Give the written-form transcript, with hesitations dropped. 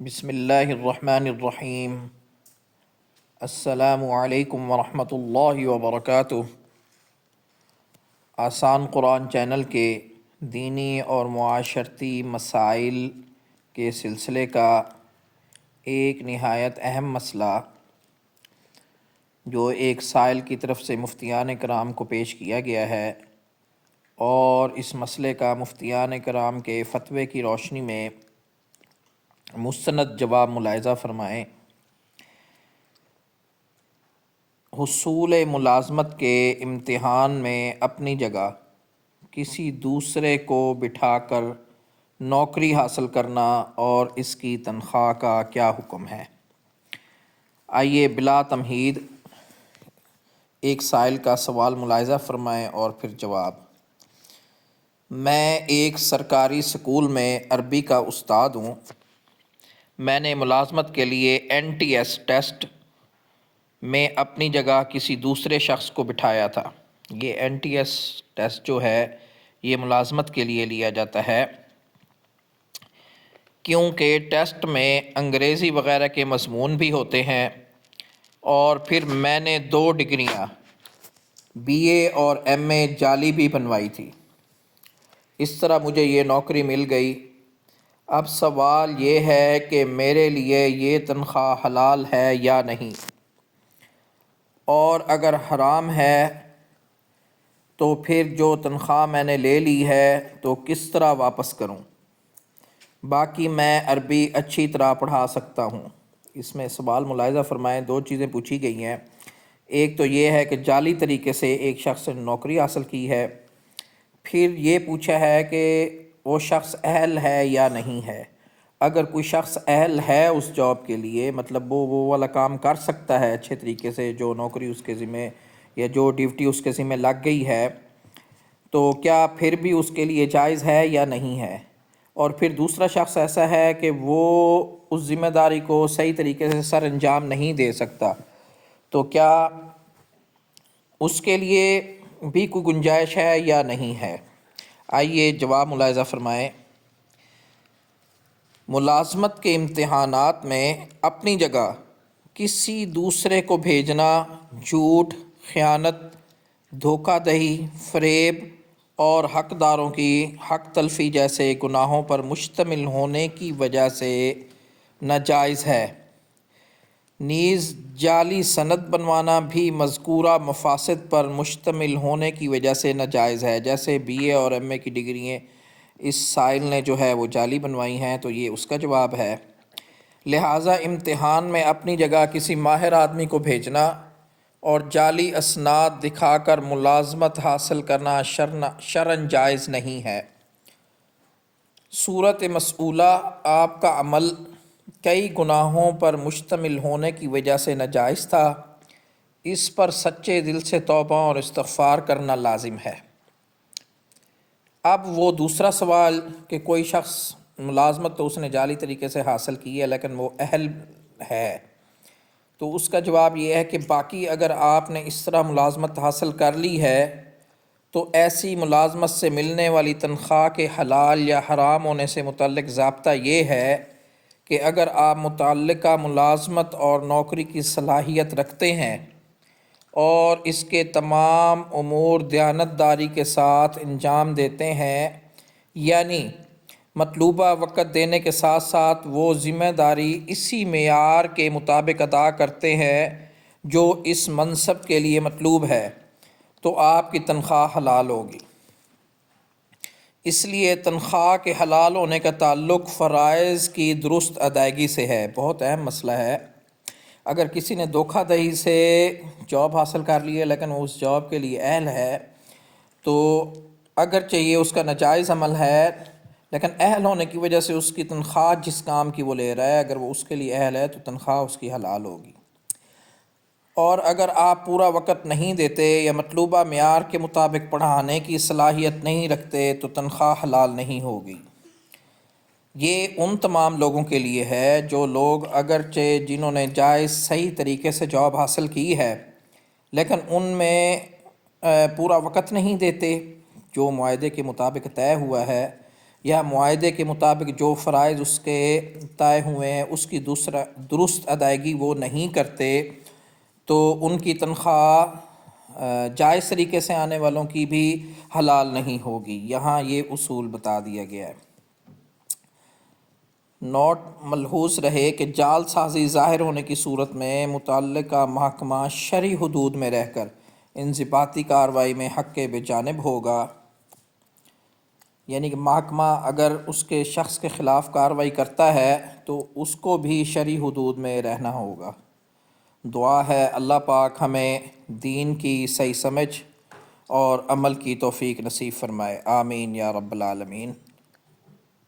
بسم اللہ الرحمن الرحیم۔ السلام علیکم ورحمۃ اللہ وبرکاتہ۔ آسان قرآن چینل کے دینی اور معاشرتی مسائل کے سلسلے کا ایک نہایت اہم مسئلہ جو ایک سائل کی طرف سے مفتیان کرام کو پیش کیا گیا ہے، اور اس مسئلے کا مفتیان کرام کے فتوے کی روشنی میں مستند جواب ملاحظہ فرمائیں۔ حصول ملازمت کے امتحان میں اپنی جگہ کسی دوسرے کو بٹھا کر نوکری حاصل کرنا اور اس کی تنخواہ کا کیا حکم ہے؟ آئیے بلا تمہید ایک سائل کا سوال ملاحظہ فرمائیں اور پھر جواب۔ میں ایک سرکاری سکول میں عربی کا استاد ہوں۔ میں نے ملازمت کے لیے NTS ٹیسٹ میں اپنی جگہ کسی دوسرے شخص کو بٹھایا تھا۔ یہ NTS ٹیسٹ جو ہے یہ ملازمت کے لیے لیا جاتا ہے، کیونکہ ٹیسٹ میں انگریزی وغیرہ کے مضمون بھی ہوتے ہیں، اور پھر میں نے 2 ڈگریاں BA اور MA جعلی بھی بنوائی تھی۔ اس طرح مجھے یہ نوکری مل گئی۔ اب سوال یہ ہے کہ میرے لیے یہ تنخواہ حلال ہے یا نہیں، اور اگر حرام ہے تو پھر جو تنخواہ میں نے لے لی ہے تو کس طرح واپس کروں؟ باقی میں عربی اچھی طرح پڑھا سکتا ہوں۔ اس میں سوال ملاحظہ فرمائیں، 2 چیزیں پوچھی گئی ہیں۔ ایک تو یہ ہے کہ جعلی طریقے سے ایک شخص نے نوکری حاصل کی ہے، پھر یہ پوچھا ہے کہ وہ شخص اہل ہے یا نہیں ہے۔ اگر کوئی شخص اہل ہے اس جاب کے لیے، مطلب وہ والا کام کر سکتا ہے اچھے طریقے سے، جو نوکری اس کے ذمہ یا جو ڈیوٹی اس کے ذمہ لگ گئی ہے، تو کیا پھر بھی اس کے لیے جائز ہے یا نہیں ہے؟ اور پھر دوسرا شخص ایسا ہے کہ وہ اس ذمہ داری کو صحیح طریقے سے سر انجام نہیں دے سکتا، تو کیا اس کے لیے بھی کوئی گنجائش ہے یا نہیں ہے؟ آئیے جواب ملاحظہ فرمائیں۔ ملازمت کے امتحانات میں اپنی جگہ کسی دوسرے کو بھیجنا جھوٹ، خیانت، دھوکہ دہی، فریب اور حقداروں کی حق تلفی جیسے گناہوں پر مشتمل ہونے کی وجہ سے ناجائز ہے۔ نیز جعلی سند بنوانا بھی مذکورہ مفاسد پر مشتمل ہونے کی وجہ سے ناجائز ہے۔ جیسے BA اور MA کی ڈگریاں اس سائل نے جو ہے وہ جعلی بنوائی ہیں، تو یہ اس کا جواب ہے۔ لہٰذا امتحان میں اپنی جگہ کسی ماہر آدمی کو بھیجنا اور جعلی اسناد دکھا کر ملازمت حاصل کرنا شرعاً جائز نہیں ہے۔ صورت مسئولہ آپ کا عمل کئی گناہوں پر مشتمل ہونے کی وجہ سے ناجائز تھا، اس پر سچے دل سے توبہ اور استغفار کرنا لازم ہے۔ اب وہ دوسرا سوال کہ کوئی شخص ملازمت تو اس نے جعلی طریقے سے حاصل کی ہے لیکن وہ اہل ہے، تو اس کا جواب یہ ہے کہ باقی اگر آپ نے اس طرح ملازمت حاصل کر لی ہے تو ایسی ملازمت سے ملنے والی تنخواہ کے حلال یا حرام ہونے سے متعلق ضابطہ یہ ہے کہ اگر آپ متعلقہ ملازمت اور نوکری کی صلاحیت رکھتے ہیں اور اس کے تمام امور دیانتداری کے ساتھ انجام دیتے ہیں، یعنی مطلوبہ وقت دینے کے ساتھ ساتھ وہ ذمہ داری اسی معیار کے مطابق ادا کرتے ہیں جو اس منصب کے لیے مطلوب ہے، تو آپ کی تنخواہ حلال ہوگی۔ اس لیے تنخواہ کے حلال ہونے کا تعلق فرائض کی درست ادائیگی سے ہے۔ بہت اہم مسئلہ ہے۔ اگر کسی نے دھوکہ دہی سے جاب حاصل کر لی ہے لیکن وہ اس جاب کے لیے اہل ہے، تو اگرچہ یہ اس کا ناجائز عمل ہے لیکن اہل ہونے کی وجہ سے اس کی تنخواہ جس کام کی وہ لے رہا ہے، اگر وہ اس کے لیے اہل ہے تو تنخواہ اس کی حلال ہوگی۔ اور اگر آپ پورا وقت نہیں دیتے یا مطلوبہ معیار کے مطابق پڑھانے کی صلاحیت نہیں رکھتے تو تنخواہ حلال نہیں ہوگی۔ یہ ان تمام لوگوں کے لیے ہے جو لوگ اگرچہ جنہوں نے جائز صحیح طریقے سے جاب حاصل کی ہے لیکن ان میں پورا وقت نہیں دیتے جو معاہدے کے مطابق طے ہوا ہے، یا معاہدے کے مطابق جو فرائض اس کے طے ہوئے ہیں اس کی درست ادائیگی وہ نہیں کرتے تو ان کی تنخواہ جائز طریقے سے آنے والوں کی بھی حلال نہیں ہوگی۔ یہاں یہ اصول بتا دیا گیا ہے۔ نوٹ ملحوظ رہے کہ جعل سازی ظاہر ہونے کی صورت میں متعلقہ محکمہ شرعی حدود میں رہ کر انضباطی کارروائی میں حق بجانب ہوگا، یعنی کہ محکمہ اگر اس کے شخص کے خلاف کارروائی کرتا ہے تو اس کو بھی شرعی حدود میں رہنا ہوگا۔ دعا ہے اللہ پاک ہمیں دین کی صحیح سمجھ اور عمل کی توفیق نصیب فرمائے، آمین یا رب العالمین۔